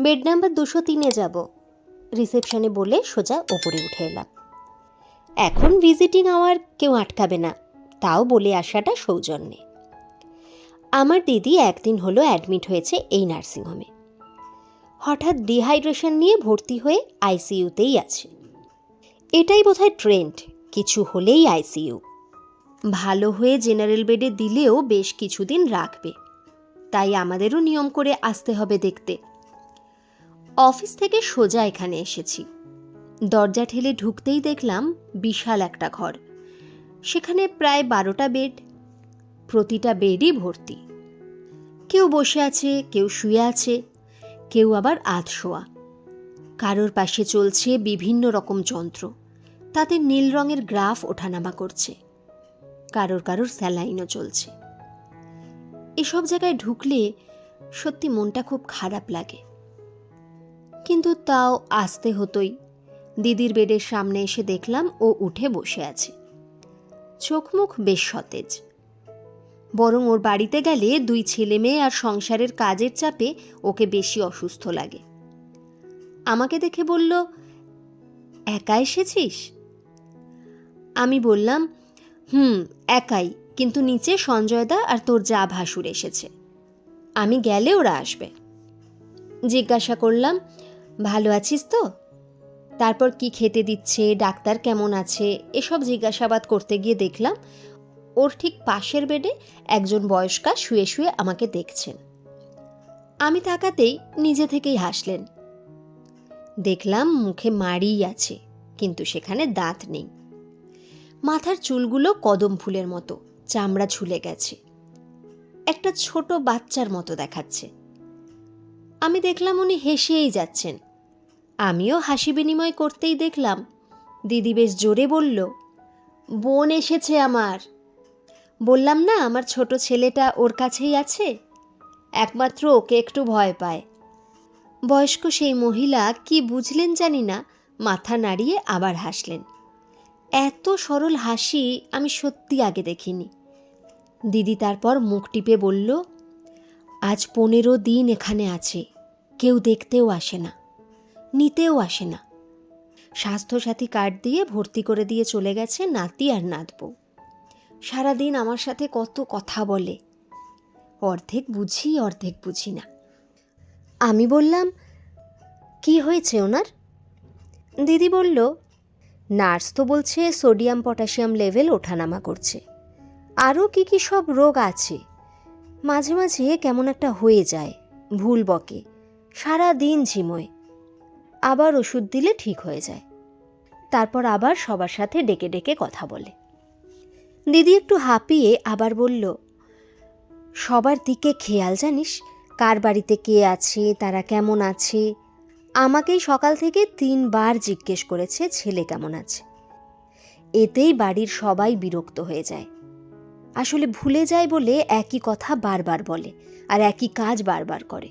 Bed number 203-এ যাব রিসেপশনে বলে সোজা ওপরে উঠে এলাম। এখন ভিজিটিং আওয়ার কেউ আটকাবে না, তাও বলে আসাটা সৌজন্যে। আমার দিদি একদিন হলো অ্যাডমিট হয়েছে এই নার্সিংহোমে। হঠাৎ ডিহাইড্রেশন নিয়ে ভর্তি হয়ে আইসিইউতেই আছে। এটাই বোধহয় ট্রেন্ড, কিছু হলেই আইসিইউ। ভালো হয়ে জেনারেল বেডে দিলেও বেশ কিছুদিন রাখবে, তাই আমাদেরও নিয়ম করে আসতে হবে দেখতে। অফিস থেকে সোজা এখানে এসেছি। দরজা ঠেলে ঢুকতেই দেখলাম বিশাল একটা ঘর। সেখানে প্রায় 12টা বেড, প্রতিটা বেডই ভর্তি। কেউ বসে আছে, কেউ শুয়ে আছে, কেউ আবার আধশোয়া। কারোর পাশে চলছে বিভিন্ন রকম যন্ত্র, তাতে নীল রঙের গ্রাফ ওঠানামা করছে। কারোর কারোর স্যালাইনও চলছে। এসব জায়গায় ঢুকলে সত্যি মনটা খুব খারাপ লাগে, কিন্তু তাও আসতে হতোই। দিদির বেডের সামনে এসে দেখলাম ও উঠে বসে আছে। চোখ মুখ বেশ সতেজ। বরং ওর বাড়িতে গেলে 2 ছেলে মেয়ে আর সংসারের কাজের চাপে ওকে বেশি অসুস্থ লাগে। আমাকে দেখে বলল, একা এসেছিস? আমি বললাম, একাই, কিন্তু নিচে সঞ্জয়দা আর তোর যা ভাসুর এসেছে, আমি গেলে ওরা আসবে। জিজ্ঞাসা করলাম, ভালো আছিস তো? তারপর কি খেতে দিচ্ছে, ডাক্তার কেমন আছে, এসব জিজ্ঞাসাবাদ করতে গিয়ে দেখলাম ওর ঠিক পাশের বেডে একজন বয়স্কা শুয়ে শুয়ে আমাকে দেখছেন। আমি তাকাতেই নিজে থেকেই হাসলেন। দেখলাম মুখে মাড়িই আছে, কিন্তু সেখানে দাঁত নেই। মাথার চুলগুলো কদম ফুলের মতো, চামড়া ঝুলে গেছে, একটা ছোট বাচ্চার মতো দেখাচ্ছে। আমি দেখলাম উনি হেসেই যাচ্ছেন। আমিও হাসি বিনিময় করতেই দেখলাম দিদি বেশ জোরে বলল, বোন এসেছে আমার। বললাম না আমার ছোট ছেলেটা ওর কাছেই আছে, একমাত্র ওকে একটু ভয় পায়। বয়স্ক সেই মহিলা কি বুঝলেন জানি না, মাথা নাড়িয়ে আবার হাসলেন। এত সরল হাসি আমি সত্যি আগে দেখিনি। দিদি তারপর মুখ টিপে বলল, আজ 15 দিন এখানে আছে, কেউ দেখতেও আসে না, নিতেও আসে না। স্বাস্থ্যসাথী কার্ড দিয়ে ভর্তি করে দিয়ে চলে গেছে নাতি আর নাতবউ। সারাদিন আমার সাথে কত কথা বলে, অর্ধেক বুঝি অর্ধেক বুঝি না। আমি বললাম, কি হয়েছে ওনার? দিদি বলল, নার্স তো বলছে সোডিয়াম পটাশিয়াম লেভেল ওঠানামা করছে, আরও কি কি সব রোগ আছে, মাঝে মাঝে কেমন একটা হয়ে যায়, ভুল বকে, সারা দিন ঝিমোয়, আবার ওষুধ দিলে ঠিক হয়ে যায়, তারপর আবার সবার সাথে ডেকে ডেকে কথা বলে। দিদি একটু হাঁপিয়ে আবার বলল, সবার দিকে খেয়াল জানিস, কার বাড়িতে কে আছে, তারা কেমন আছে। আমাকেই সকাল থেকে 3 বার জিজ্ঞেস করেছে ছেলে কেমন আছে। এতেই বাড়ির সবাই বিরক্ত হয়ে যায়। আসলে ভুলে যায় বলে একই কথা বারবার বলে আর একই কাজ বারবার করে।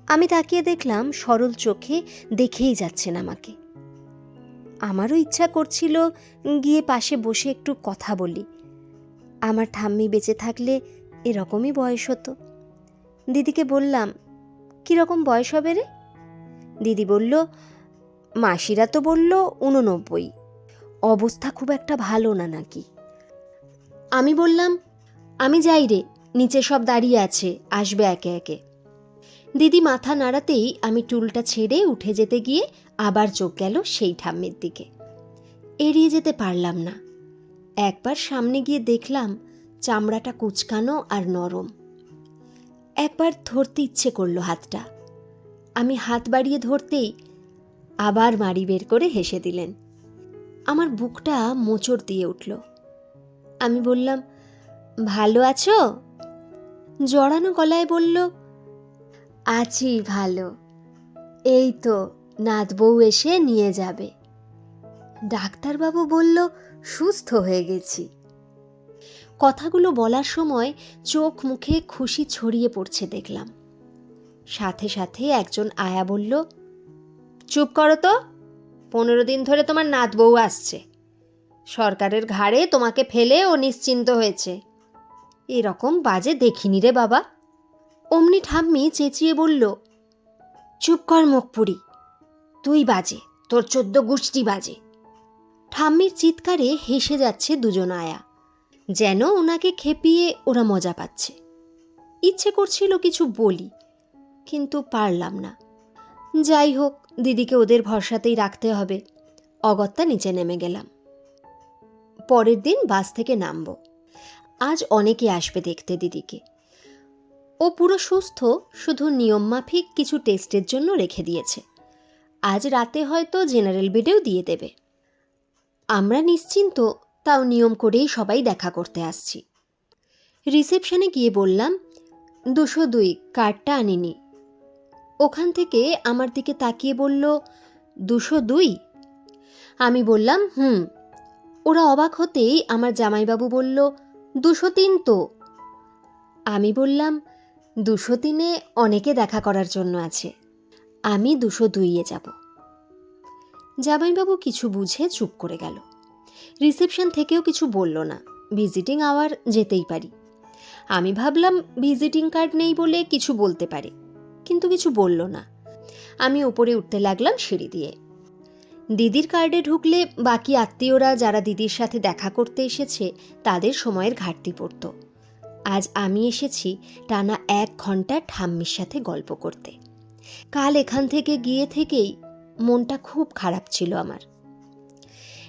আমি তাকিয়ে দেখলাম সরল চোখে দেখেই যাচ্ছেন আমাকে। আমারও ইচ্ছা করছিল গিয়ে পাশে বসে একটু কথা বলি। আমার ঠাম্মি বেঁচে থাকলে এরকমই বয়স হতো। দিদিকে বললাম, কীরকম বয়স হবে রে? দিদি বলল, মাসিরা তো বলল 89, অবস্থা খুব একটা ভালো না নাকি। আমি বললাম, আমি যাই রে, নিচে সব দাঁড়িয়ে আছে, আসবে একে একে। দিদি মাথা নাড়াতেই আমি টুলটা ছেড়ে উঠে যেতে গিয়ে আবার চোখ গেল সেই ঠাম্মির দিকে। এড়িয়ে যেতে পারলাম না। একবার সামনে গিয়ে দেখলাম চামড়াটা কুচকানো আর নরম। একবার ধরতে ইচ্ছে করলো হাতটা। আমি হাত বাড়িয়ে ধরতেই আবার মাড়ি বের করে হেসে দিলেন। আমার বুকটা মোচড় দিয়ে উঠল। আমি বললাম, ভালো আছো? জড়ানো গলায় বলল, আছি ভালো, এই তো নাতবউ এসে নিয়ে যাবে। ডাক্তারবাবু বলল সুস্থ হয়ে গেছি। কথাগুলো বলার সময় চোখ মুখে খুশি ছড়িয়ে পড়ছে দেখলাম। সাথে সাথে একজন আয়া বলল, চুপ করো তো, 15 দিন ধরে তোমার নাতবউ আসছে, সরকারের ঘাড়ে তোমাকে ফেলে ও নিশ্চিন্ত হয়েছে, এরকম বাজে দেখিনি রে বাবা। অমনি ঠাম্মি চেঁচিয়ে বলল, চুপ কর মুখ পুরি, তুই বাজে, তোর 14 গোষ্ঠী বাজে। ঠাম্মির চিৎকারে হেসে যাচ্ছে দুজন আয়া, যেন ওনাকে খেপিয়ে ওরা মজা পাচ্ছে। ইচ্ছে করছিল কিছু বলি, কিন্তু পারলাম না। যাই হোক, দিদিকে ওদের ভরসাতেই রাখতে হবে। অগত্যা নিচে নেমে গেলাম। পরের দিন বাস থেকে নামব। আজ অনেকে আসবে দেখতে দিদিকে। ও পুরো সুস্থ, শুধু নিয়মমাফিক কিছু টেস্টের জন্য রেখে দিয়েছে। আজ রাতে হয়তো জেনারেল বেডেও দিয়ে দেবে। আমরা নিশ্চিন্ত, তাও নিয়ম করেই সবাই দেখা করতে আসছি। রিসেপশনে গিয়ে বললাম, 202 কার্ডটা আনিনি। ওখান থেকে আমার দিকে তাকিয়ে বলল, 202? আমি বললাম হুম। ওরা অবাক হতেই আমার জামাইবাবু বলল, 203 তো। আমি বললাম, 203-এ অনেকে দেখা করার জন্য আছে, আমি 202-এ যাব। জামাইবাবু কিছু বুঝে চুপ করে গেল। রিসেপশন থেকেও কিছু বলল না। ভিজিটিং আওয়ার যেতেই পারি। আমি ভাবলাম ভিজিটিং কার্ড নেই বলে কিছু বলতে পারে, কিন্তু কিছু বলল না। আমি উপরে উঠতে লাগলাম সিঁড়ি দিয়ে। দিদির কার্ডে ঢুকলে বাকি আত্মীয়রা যারা দিদির সাথে দেখা করতে এসেছে তাদের সময়ের ঘাটতি পড়ত। আজ আমি এসেছি টানা 1 ঘন্টা ঠাম্মির সাথে গল্প করতে। কাল এখান থেকে গিয়ে থেকেই মনটা খুব খারাপ ছিল আমার।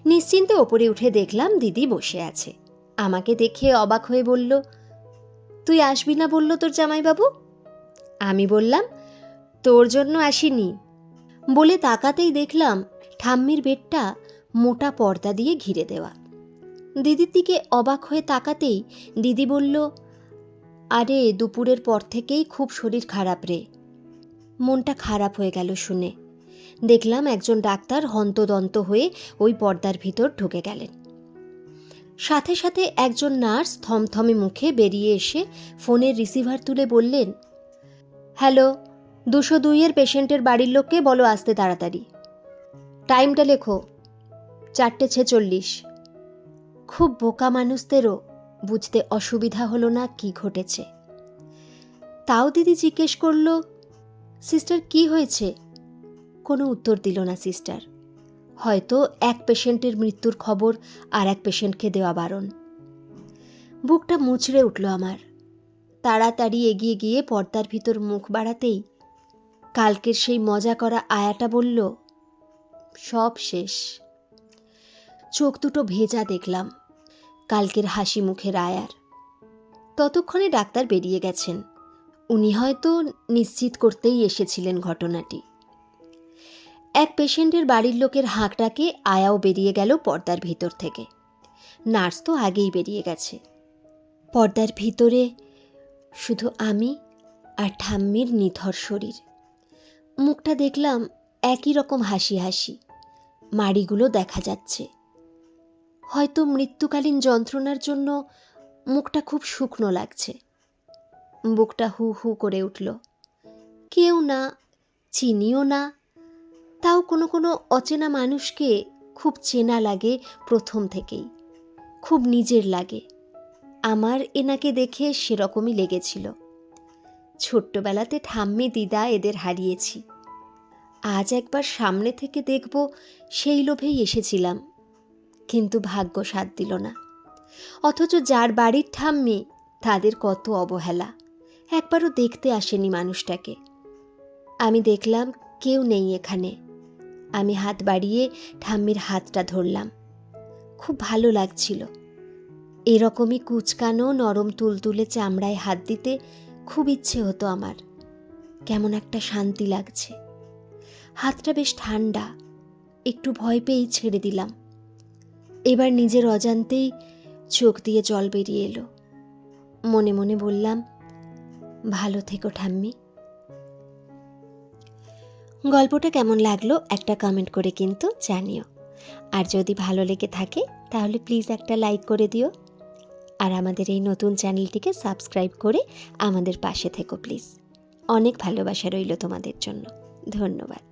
নিশ্চিন্তে ওপরে উঠে দেখলাম দিদি বসে আছে। আমাকে দেখে অবাক হয়ে বলল, তুই আসবি না বলল তোর জামাইবাবু? আমি বললাম, তোর জন্য আসিনি। বলে তাকাতেই দেখলাম ঠাম্মির বেডটা মোটা পর্দা দিয়ে ঘিরে দেওয়া। দিদির দিকে অবাক হয়ে তাকাতেই দিদি বলল, আরে দুপুরের পর থেকেই খুব শরীর খারাপ রে। মনটা খারাপ হয়ে গেল শুনে। দেখলাম একজন ডাক্তার হন্তদন্ত হয়ে ওই পর্দার ভিতর ঢুকে গেলেন। সাথে সাথে একজন নার্স থমথমে মুখে বেরিয়ে এসে ফোনের রিসিভার তুলে বললেন, হ্যালো, 202-এর পেশেন্টের বাড়ির লোককে বলো আসতে তাড়াতাড়ি। টাইমটা লেখো, 4:46। খুব বোকা মানুষদেরও বুঝতে অসুবিধা হলো না কি ঘটেছে। তাও দিদি জিজ্ঞেস করল, সিস্টার কি হয়েছে? কোনো উত্তর দিল না সিস্টার। হয়তো এক পেশেন্টের মৃত্যুর খবর আর এক পেশেন্টকে দেওয়া বারণ। বুকটা মুচড়ে উঠল আমার। তাড়াতাড়ি এগিয়ে গিয়ে পর্দার ভিতর মুখ বাড়াতেই কালকের সেই মজা করা আয়াটা বলল, সব শেষ। চোখ দুটো ভেজা দেখলাম কালকের হাসি মুখের আয়ার। ততক্ষণে ডাক্তার বেরিয়ে গেছেন। উনি হয়তো নিশ্চিত করতেই এসেছিলেন ঘটনাটি। এক পেশেন্টের বাড়ির লোকের হাঁক ডাকে আয়াও বেরিয়ে গেল পর্দার ভিতর থেকে। নার্স তো আগেই বেরিয়ে গেছে। পর্দার ভিতরে শুধু আমি আর ঠাম্মির নিথর শরীর। মুখটা দেখলাম একই রকম হাসি হাসি, মাড়িগুলো দেখা যাচ্ছে। হয়তো মৃত্যুকালীন যন্ত্রণার জন্য মুখটা খুব শুকনো লাগছে। বুকটা হু হু করে উঠল। কেউ না, চিনিও না, তাও কোনো কোনো অচেনা মানুষকে খুব চেনা লাগে প্রথম থেকেই, খুব নিজের লাগে। আমার এনাকে দেখে সেরকমই লেগেছিল। ছোট্টবেলাতে ঠাম্মি দিদা এদের হারিয়েছি। আজ একবার সামনে থেকে দেখব সেই লোভেই এসেছিলাম, কিন্তু ভাগ্য সাথ দিল না। অথচ যার বাড়ির ঠাম্মি তাদের কত অবহেলা, একবারও দেখতে আসেনি মানুষটাকে। আমি দেখলাম কেউ নেই এখানে। আমি হাত বাড়িয়ে ঠাম্মির হাতটা ধরলাম। খুব ভালো লাগছিল। এরকমই কুচকানো নরম তুলতুলে চামড়ায় হাত দিতে খুব ইচ্ছে হতো আমার। কেমন একটা শান্তি লাগছে। হাতটা বেশ ঠান্ডা। একটু ভয় পেয়েই ছেড়ে দিলাম। এবার নিজের অজান্তেই চোখ দিয়ে জল বেরিয়ে এলো। মনে মনে বললাম, ভালো থেকো ঠাম্মি। গল্পটা কেমন লাগলো একটা কমেন্ট করে কিন্তু জানিও। আর যদি ভালো লেগে থাকে তাহলে প্লিজ একটা লাইক করে দিও। আর আমাদের এই নতুন চ্যানেলটিকে সাবস্ক্রাইব করে আমাদের পাশে থেকো প্লিজ। অনেক ভালোবাসা রইল তোমাদের জন্য। ধন্যবাদ।